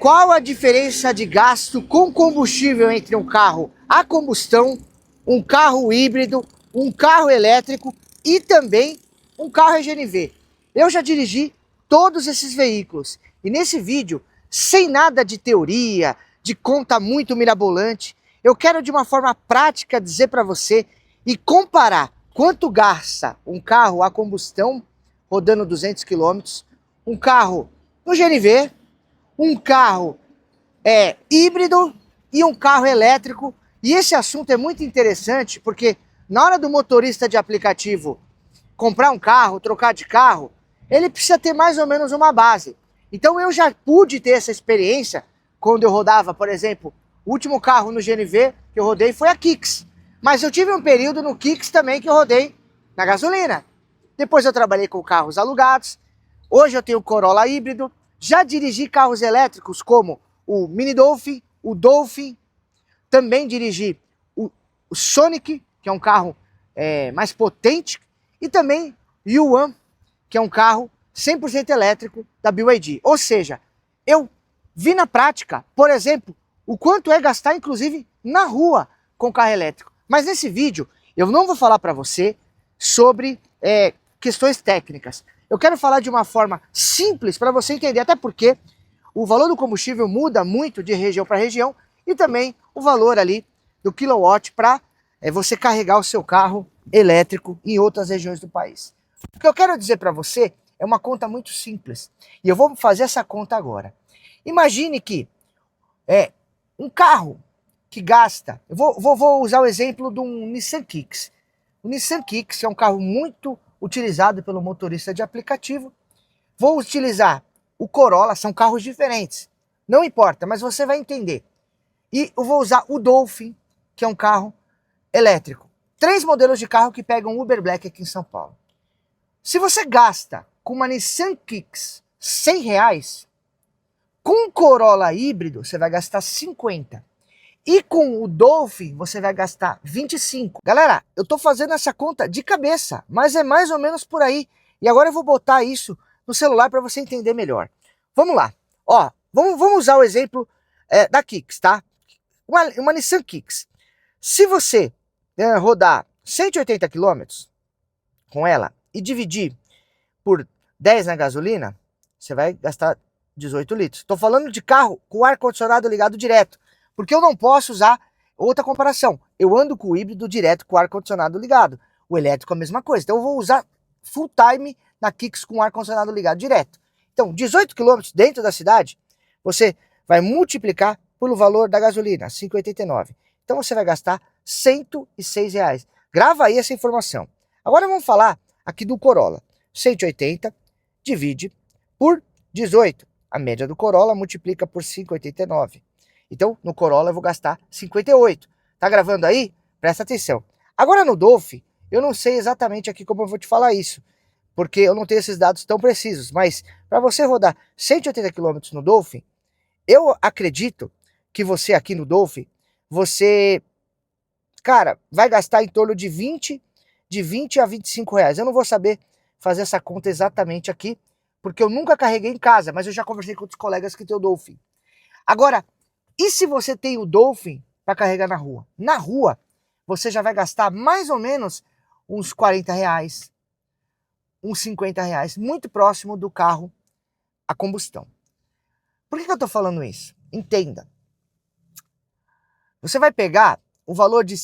Qual a diferença de gasto com combustível entre um carro a combustão, um carro híbrido, um carro elétrico e também um carro EGNV? Eu já dirigi todos esses veículos e nesse vídeo, sem nada de teoria, de conta muito mirabolante, eu quero de uma forma prática dizer para você e comparar quanto gasta um carro a combustão rodando 200 km, um carro no GNV, um carro híbrido e um carro elétrico. E esse assunto é muito interessante porque na hora do motorista de aplicativo comprar um carro, trocar de carro, ele precisa ter mais ou menos uma base. Então eu já pude ter essa experiência quando eu rodava, por exemplo, o último carro no GNV que eu rodei foi a Kicks. Mas eu tive um período no Kicks também que eu rodei na gasolina. Depois eu trabalhei com carros alugados. Hoje eu tenho Corolla híbrido. Já dirigi carros elétricos como o Mini Dolphin, o Dolphin. Também dirigi o Sonic, que é um carro mais potente. E também o Yuan, que é um carro 100% elétrico da BYD. Ou seja, eu vi na prática, por exemplo, o quanto é gastar, inclusive, na rua com carro elétrico. Mas nesse vídeo, eu não vou falar para você sobre questões técnicas. Eu quero falar de uma forma simples para você entender, até porque o valor do combustível muda muito de região para região e também o valor ali do quilowatt para você carregar o seu carro elétrico em outras regiões do país. O que eu quero dizer para você é uma conta muito simples e eu vou fazer essa conta agora. Imagine que um carro que gasta, eu vou usar o exemplo de um Nissan Kicks. O Nissan Kicks é um carro muito utilizado pelo motorista de aplicativo. Vou utilizar o Corolla, são carros diferentes. Não importa, mas você vai entender. E eu vou usar o Dolphin, que é um carro elétrico. 3 modelos de carro que pegam Uber Black aqui em São Paulo. Se você gasta com uma Nissan Kicks R$100, com o Corolla híbrido você vai gastar 50. E com o Dolphin você vai gastar 25. Galera, eu tô fazendo essa conta de cabeça, mas é mais ou menos por aí. E agora eu vou botar isso no celular para você entender melhor. Vamos lá. Ó, vamos usar o exemplo da Kicks, tá? Uma Nissan Kicks. Se você rodar 180 km com ela e dividir por 10 na gasolina, você vai gastar 18 litros. Estou falando de carro com ar-condicionado ligado direto, porque eu não posso usar outra comparação. Eu ando com o híbrido direto com o ar-condicionado ligado. O elétrico é a mesma coisa. Então eu vou usar full time na Kicks com o ar-condicionado ligado direto. Então 18 km dentro da cidade, você vai multiplicar pelo valor da gasolina, 5,89. Então você vai gastar R$106. Grava aí essa informação. Agora vamos falar aqui do Corolla. 180 divide por 18. A média do Corolla multiplica por 5,89. Então, no Corolla eu vou gastar 58. Tá gravando aí? Presta atenção. Agora no Dolphin, eu não sei exatamente aqui como eu vou te falar isso, porque eu não tenho esses dados tão precisos, mas para você rodar 180 km no Dolphin, eu acredito que você aqui no Dolphin, cara, vai gastar em torno de 20 a 25 reais. Eu não vou saber fazer essa conta exatamente aqui, porque eu nunca carreguei em casa, mas eu já conversei com outros colegas que tem o Dolphin. Agora, e se você tem o Dolphin para carregar na rua? Na rua, você já vai gastar mais ou menos uns 40 reais, uns 50 reais, muito próximo do carro a combustão. Por que eu estou falando isso? Entenda. Você vai pegar o valor de...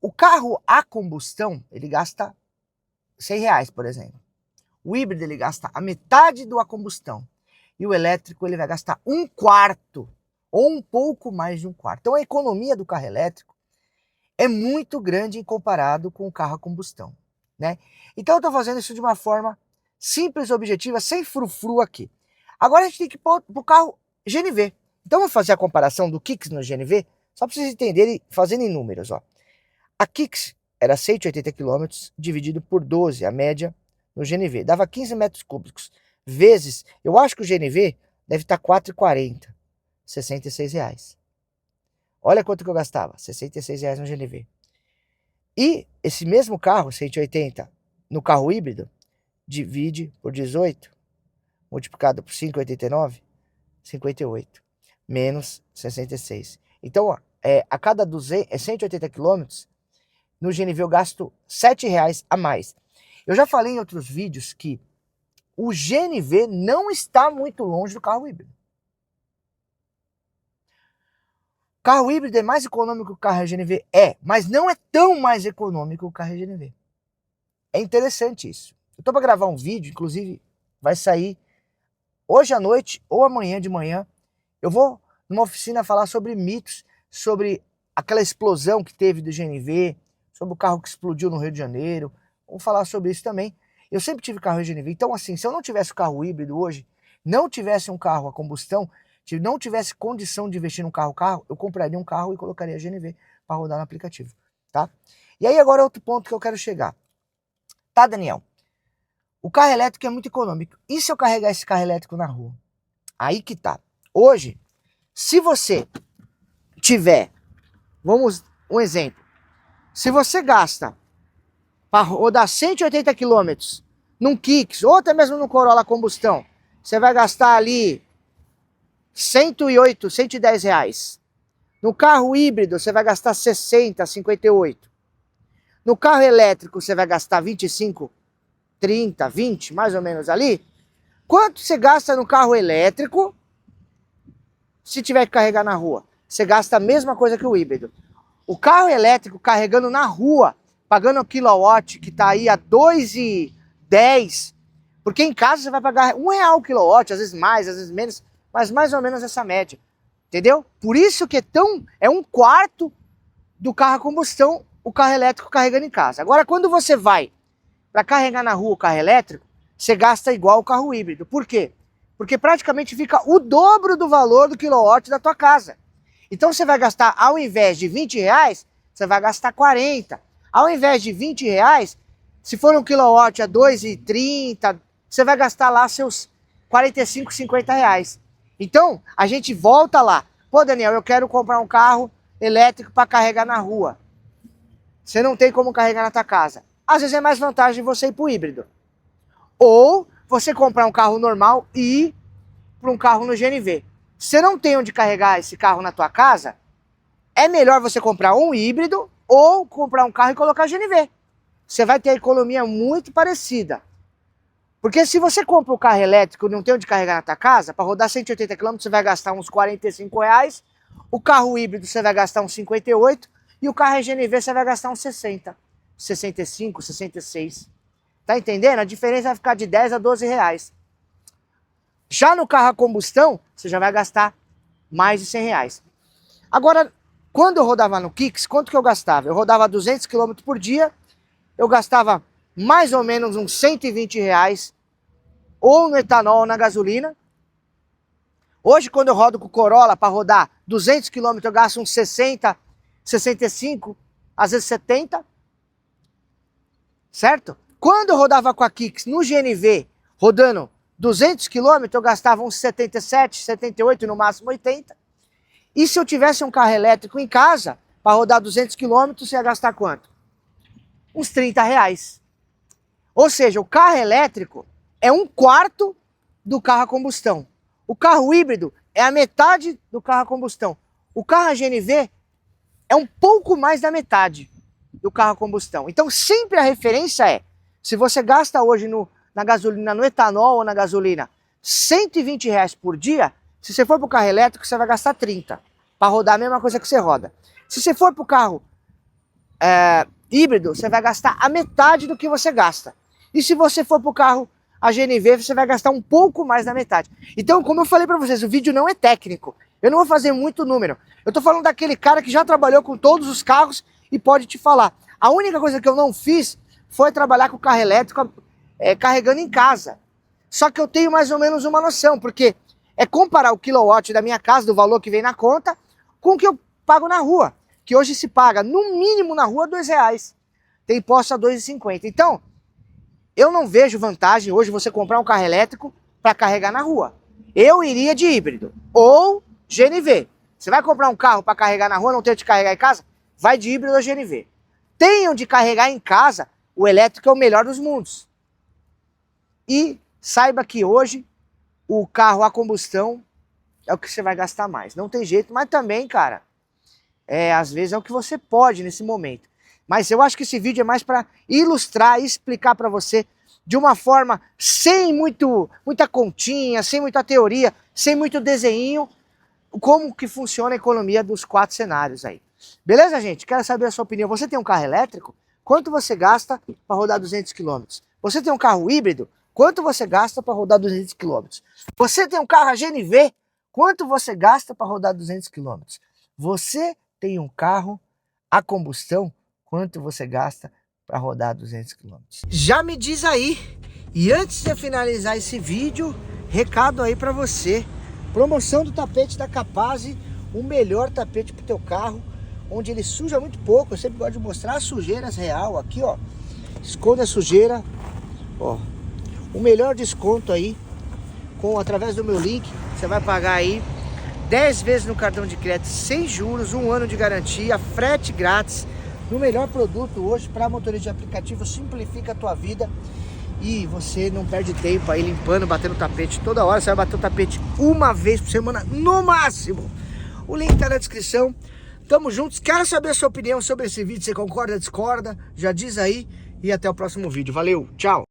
o carro a combustão, ele gasta 100 reais, por exemplo. O híbrido, ele gasta a metade do a combustão. E o elétrico, ele vai gastar 1/4, ou um pouco mais de 1/4. Então a economia do carro elétrico é muito grande em comparado com o carro a combustão, né? Então eu estou fazendo isso de uma forma simples, objetiva, sem frufru aqui. Agora a gente tem que ir para o carro GNV. Então vamos fazer a comparação do Kicks no GNV, só para vocês entenderem fazendo em números, ó. A Kicks era 180 km dividido por 12, a média no GNV. Dava 15 metros cúbicos. Vezes, eu acho que o GNV deve estar 4,40. 66 reais. Olha quanto que eu gastava. 66 reais no GNV. E esse mesmo carro, 180, no carro híbrido, divide por 18, multiplicado por 5,89, 58, menos 66. Então, ó, a cada 180 quilômetros, no GNV eu gasto R$7 a mais. Eu já falei em outros vídeos que o GNV não está muito longe do carro híbrido. O carro híbrido é mais econômico que o carro GNV? Mas não é tão mais econômico que o carro GNV. É interessante isso. Eu tô para gravar um vídeo, inclusive vai sair hoje à noite ou amanhã de manhã. Eu vou numa oficina falar sobre mitos, sobre aquela explosão que teve do GNV, sobre o carro que explodiu no Rio de Janeiro. Vou falar sobre isso também. Eu sempre tive carro GNV, então assim, se eu não tivesse o carro híbrido hoje, não tivesse um carro a combustão, se não tivesse condição de investir num carro, eu compraria um carro e colocaria a GNV para rodar no aplicativo, tá? E aí agora outro ponto que eu quero chegar. Tá, Daniel? O carro elétrico é muito econômico. E se eu carregar esse carro elétrico na rua? Aí que tá. Hoje, se você tiver, um exemplo, se você gasta para rodar 180 km num Kicks, ou até mesmo no Corolla combustão, você vai gastar ali 108, 110 reais. No carro híbrido, você vai gastar 60, 58. No carro elétrico, você vai gastar 25, 30, 20, mais ou menos ali. Quanto você gasta no carro elétrico se tiver que carregar na rua? Você gasta a mesma coisa que o híbrido. O carro elétrico carregando na rua, pagando o quilowatt que está aí a 2,10, porque em casa você vai pagar R$1 o quilowatt, às vezes mais, às vezes menos, mas mais ou menos essa média, entendeu? Por isso que é um quarto do carro a combustão, o carro elétrico carregando em casa. Agora, quando você vai para carregar na rua o carro elétrico, você gasta igual o carro híbrido. Por quê? Porque praticamente fica o dobro do valor do quilowatt da tua casa. Então você vai gastar, ao invés de R$20, você vai gastar 40. Ao invés de R$20, se for um quilowatt a 2,30, você vai gastar lá seus 45, 50 reais. Então, a gente volta lá. Pô, Daniel, eu quero comprar um carro elétrico para carregar na rua. Você não tem como carregar na tua casa. Às vezes é mais vantagem você ir para o híbrido. Ou você comprar um carro normal e ir para um carro no GNV. Se você não tem onde carregar esse carro na tua casa, é melhor você comprar um híbrido ou comprar um carro e colocar GNV. Você vai ter a economia muito parecida. Porque se você compra um carro elétrico e não tem onde carregar na tua casa, para rodar 180 km você vai gastar uns 45 reais, o carro híbrido você vai gastar uns 58 e o carro GNV você vai gastar uns 60, 65, 66. Tá entendendo? A diferença vai ficar de 10 a 12 reais. Já no carro a combustão, você já vai gastar mais de 100 reais. Agora, quando eu rodava no Kicks, quanto que eu gastava? Eu rodava 200 km por dia, eu gastava mais ou menos uns 120 reais, ou no etanol ou na gasolina. Hoje, quando eu rodo com o Corolla para rodar 200 km, eu gasto uns 60, 65, às vezes 70. Certo? Quando eu rodava com a Kicks no GNV, rodando 200 km, eu gastava uns 77, 78, no máximo 80. E se eu tivesse um carro elétrico em casa, para rodar 200 km, você ia gastar quanto? Uns 30 reais. Ou seja, o carro elétrico é um quarto do carro a combustão. O carro híbrido é a metade do carro a combustão. O carro a GNV é um pouco mais da metade do carro a combustão. Então sempre a referência é, se você gasta hoje na gasolina, no etanol ou na gasolina, 120 reais por dia, se você for para o carro elétrico, você vai gastar 30, para rodar a mesma coisa que você roda. Se você for para o carro híbrido, você vai gastar a metade do que você gasta. E se você for para o carro a GNV, você vai gastar um pouco mais da metade. Então, como eu falei para vocês, o vídeo não é técnico. Eu não vou fazer muito número. Eu tô falando daquele cara que já trabalhou com todos os carros e pode te falar. A única coisa que eu não fiz foi trabalhar com o carro elétrico carregando em casa. Só que eu tenho mais ou menos uma noção, porque é comparar o quilowatt da minha casa, do valor que vem na conta, com o que eu pago na rua. Que hoje se paga, no mínimo na rua, R$2. Tem imposto a R$2,50. Então, eu não vejo vantagem hoje você comprar um carro elétrico para carregar na rua. Eu iria de híbrido ou GNV. Você vai comprar um carro para carregar na rua, não tem onde carregar em casa? Vai de híbrido ou GNV. Tem onde carregar em casa, o elétrico é o melhor dos mundos. E saiba que hoje o carro a combustão é o que você vai gastar mais. Não tem jeito, mas também, cara, às vezes é o que você pode nesse momento. Mas eu acho que esse vídeo é mais para ilustrar e explicar para você de uma forma sem muita continha, sem muita teoria, sem muito desenho, como que funciona a economia dos 4 cenários aí. Beleza, gente? Quero saber a sua opinião. Você tem um carro elétrico? Quanto você gasta para rodar 200 km? Você tem um carro híbrido? Quanto você gasta para rodar 200 km? Você tem um carro a GNV? Quanto você gasta para rodar 200 km? Você tem um carro a combustão? Quanto você gasta para rodar 200 km? Já me diz aí. E antes de eu finalizar esse vídeo, recado aí para você. Promoção do tapete da Capazzi, o melhor tapete para o teu carro, onde ele suja muito pouco. Eu sempre gosto de mostrar as sujeiras real aqui, ó. Esconde a sujeira, ó. O melhor desconto aí, através do meu link, você vai pagar aí 10 vezes no cartão de crédito, sem juros, 1 ano de garantia, frete grátis, no melhor produto hoje para motorista de aplicativo, simplifica a tua vida e você não perde tempo aí limpando, batendo o tapete toda hora, você vai bater o tapete uma vez por semana, no máximo. O link tá na descrição. Tamo juntos, quero saber a sua opinião sobre esse vídeo, você concorda, discorda? Já diz aí e até o próximo vídeo. Valeu, tchau!